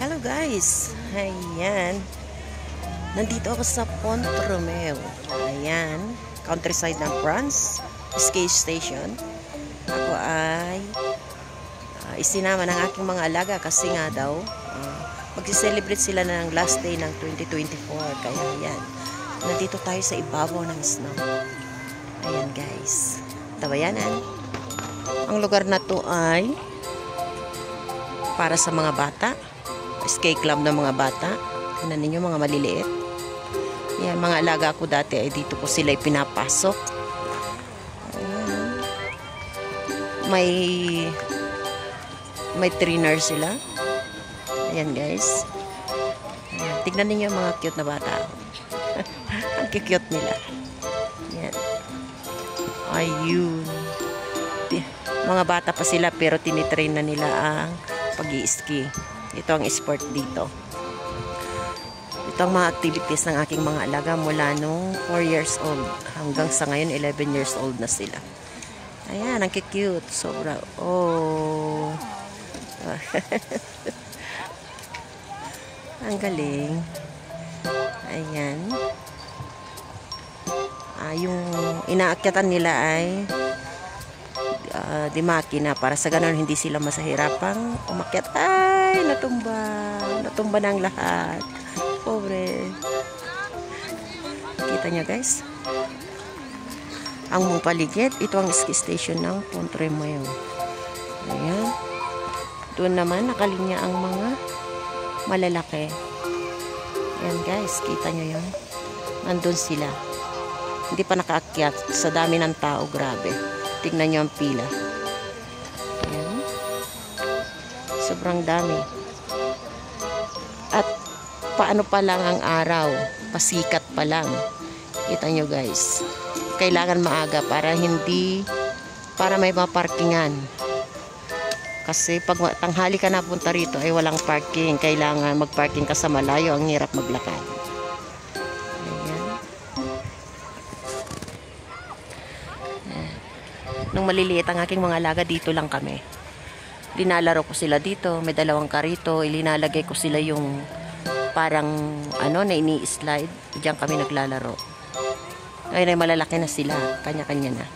Hello guys! Ayan. Nandito ako sa Pont Romeo. Ayan. Countryside ng France. Ski station. Ako ay isinama ng aking mga alaga kasi nga daw magsi-celebrate sila ng last day ng 2024. Kaya ayan. Nandito tayo sa ibabaw ng snow. Ayan guys. Tabayanan. Ang lugar na to ay para sa mga bata. Ski club ng mga bata. Tignan ninyo mga maliliit. Yan, mga alaga ko dati ay dito ko sila pinapasok. May trainer sila. Ayan guys. Ayan, tignan ninyo mga cute na bata. Ang cute nila. Ayan. Ayun. Mga bata pa sila pero tinitrain na nila ang pag-i-ski. Ito ang sport dito. Ito ang mga activities ng aking mga alaga mula nung 4 years old hanggang sa ngayon 11 years old na sila. Ayan, ang cute. Sobra. Oh. Ang galing. Ayan. Yung inaakyatan nila ay di makina para sa ganun hindi sila masahirapang umakyat. Ay, natumba ng lahat. Pobre. Kita nyo guys, ang mong paligid, ito ang ski station ng Pont Romeo. Ayan, doon naman nakalinya ang mga malalaki. Ayan guys, kita nyo yun, nandun sila, hindi pa nakaakyat sa dami ng tao. Grabe, tignan nyo ang pila. Ayan. Sobrang dami. At paano pa lang ang araw, pasikat pa lang. Kita nyo guys, kailangan maaga para may maparkingan. Kasi pag tanghali ka napunta rito ay walang parking. Kailangan magparking ka sa malayo, ang hirap maglakad. Nung maliliit ang aking mga alaga, dito lang kami. Linalaro ko sila dito. May dalawang karito. Ilinalagay ko sila yung parang na ini-slide. Diyan kami naglalaro. Ayun ay malalaki na sila. Kanya-kanya na.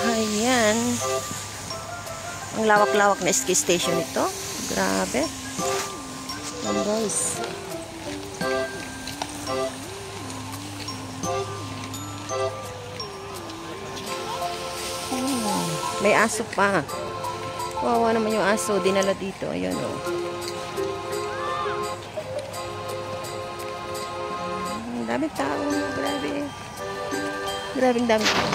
Ayan. Ang lawak-lawak na ski station ito. Grabe. Ayan guys. May aso pa. Wawa naman yung aso. Dinala dito. Ayun o. Ang daming tao. Grabe. Grabing dami tao.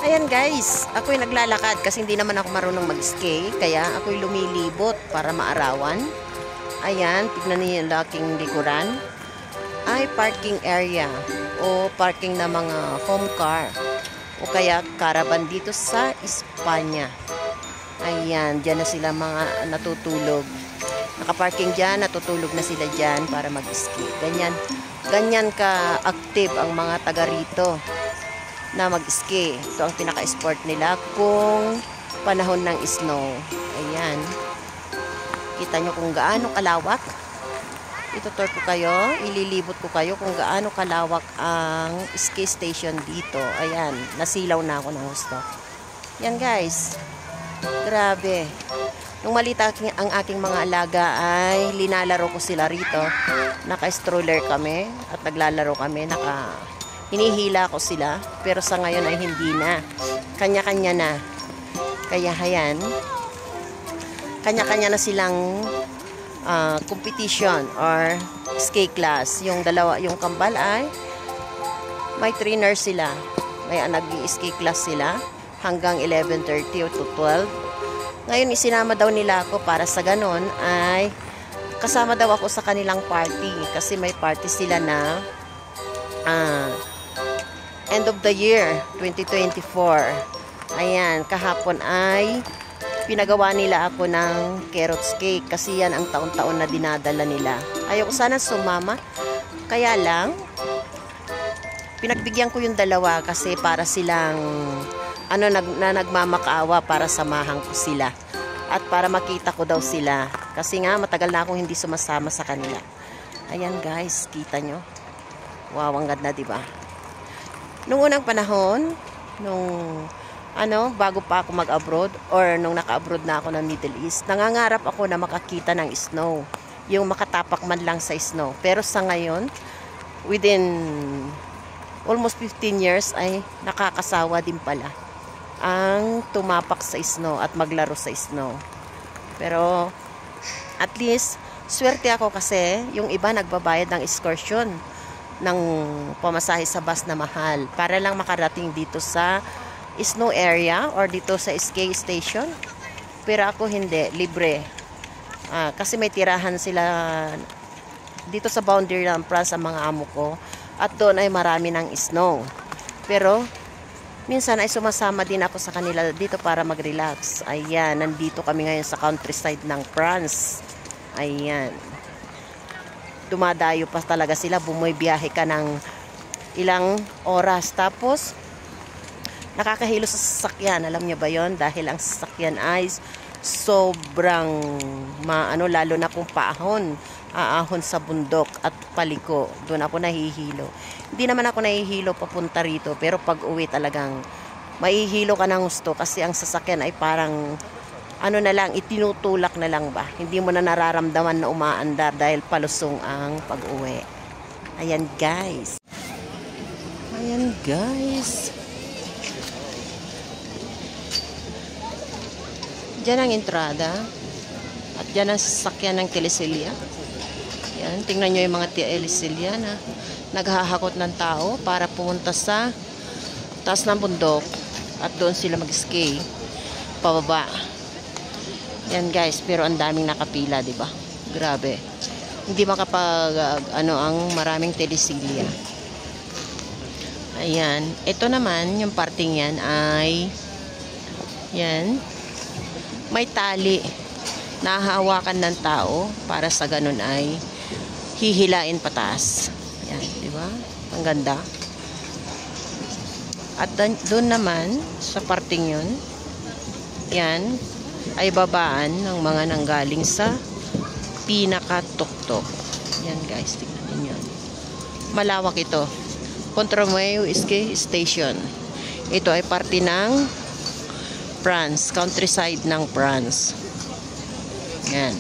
Ayan guys, ako'y naglalakad kasi hindi naman ako marunong mag-ski, kaya ako'y lumilibot para maarawan. Ayan, tignan niyo yung laking likuran. Ay parking area o parking na mga home car o kaya caravan dito sa Espanya. Ayan, dyan na sila mga natutulog. Nakaparking dyan, natutulog na sila dyan para mag-ski. Ganyan ka-active ang mga taga rito na mag-ski. Ito ang pinaka-sport nila kung panahon ng snow. Ayan. Kita nyo kung gaano kalawak. Itutur ko kayo, ililibot ko kayo kung gaano kalawak ang ski station dito. Ayan, nasilaw na ako ng gusto. Yan guys. Grabe. Nung malita ang aking mga alaga ay linalaro ko sila rito. Naka-stroller kami at naglalaro kami. Hinihila ko sila. Pero sa ngayon ay hindi na. Kanya-kanya na. Kaya hayan. Kanya-kanya na silang competition or ski class. Yung kambal ay may trainer sila. May nag-ski class sila hanggang 11:30 to 12. Ngayon isinama daw nila ako para sa ganon ay kasama daw ako sa kanilang party kasi may party sila na end of the year 2024. Ayan, kahapon ay pinagawa nila ako ng carrots cake kasi yan ang taon-taon na dinadala nila. Ayoko sana sumama, kaya lang pinagbigyan ko yung dalawa kasi para silang nagmamakaawa para samahan ko sila at para makita ko daw sila kasi nga matagal na akong hindi sumasama sa kanila. Ayan guys, kita nyo, wow, ang ganda diba? Nung unang panahon, bago pa ako mag-abroad or nung naka-abroad na ako ng Middle East, nangangarap ako na makakita ng snow, yung makatapak man lang sa snow. Pero sa ngayon, within almost 15 years ay nakakasawa din pala ang tumapak sa snow at maglaro sa snow. Pero at least swerte ako kasi yung iba nagbabayad ng excursion ng pamasahe sa bus na mahal para lang makarating dito sa snow area or dito sa ski station. Pero ako hindi, libre. Kasi may tirahan sila dito sa boundary ng France ang mga amo ko at doon ay marami ng snow. Pero minsan ay sumasama din ako sa kanila dito para mag-relax. Ayan, nandito kami ngayon sa countryside ng France. Ayan. Dumadayo pa talaga sila, bumibiyahe ka ng ilang oras. Tapos, nakakahilo sa sasakyan. Alam niyo ba yon? Dahil ang sasakyan ay sobrang lalo na kung aahon sa bundok at paliko, doon ako nahihilo. Hindi naman ako nahihilo papunta rito, pero pag uwi talagang mahihilo ka ng gusto kasi ang sasakyan ay parang itinutulak na lang ba, hindi mo na nararamdaman na umaandar dahil palusong ang pag-uwi. Ayan guys, dyan ang entrada at dyan ang sasakyan ng Telesilya. Yan, tingnan nyo yung mga Telesilya na naghahakot ng tao para pumunta sa taas ng bundok at doon sila mag-ski pababa. Yan guys, pero ang daming nakapila, di ba? Grabe. Hindi ang maraming Telesilya. Ayan, ito naman yung parting yan ay yan, may tali na hahawakan ng tao para sa ganun ay hihilain pataas. Yan, di ba? Ang ganda. At doon naman sa parting yun, yan ay babaan ng mga nanggaling sa pinakatuktok. Yan guys, tingnan niyo. Malawak ito. Contremaeu Ski Station. Ito ay parte ng France, countryside ng France. Yan.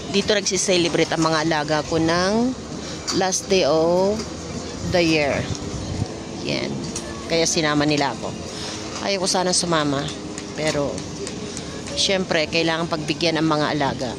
Dito nagsiselebrate ang mga alaga ko ng last day of the year. Yan. Kaya sinama nila ako. Ayaw ko sana sumama. Pero, syempre, kailangan pagbigyan ang mga alaga.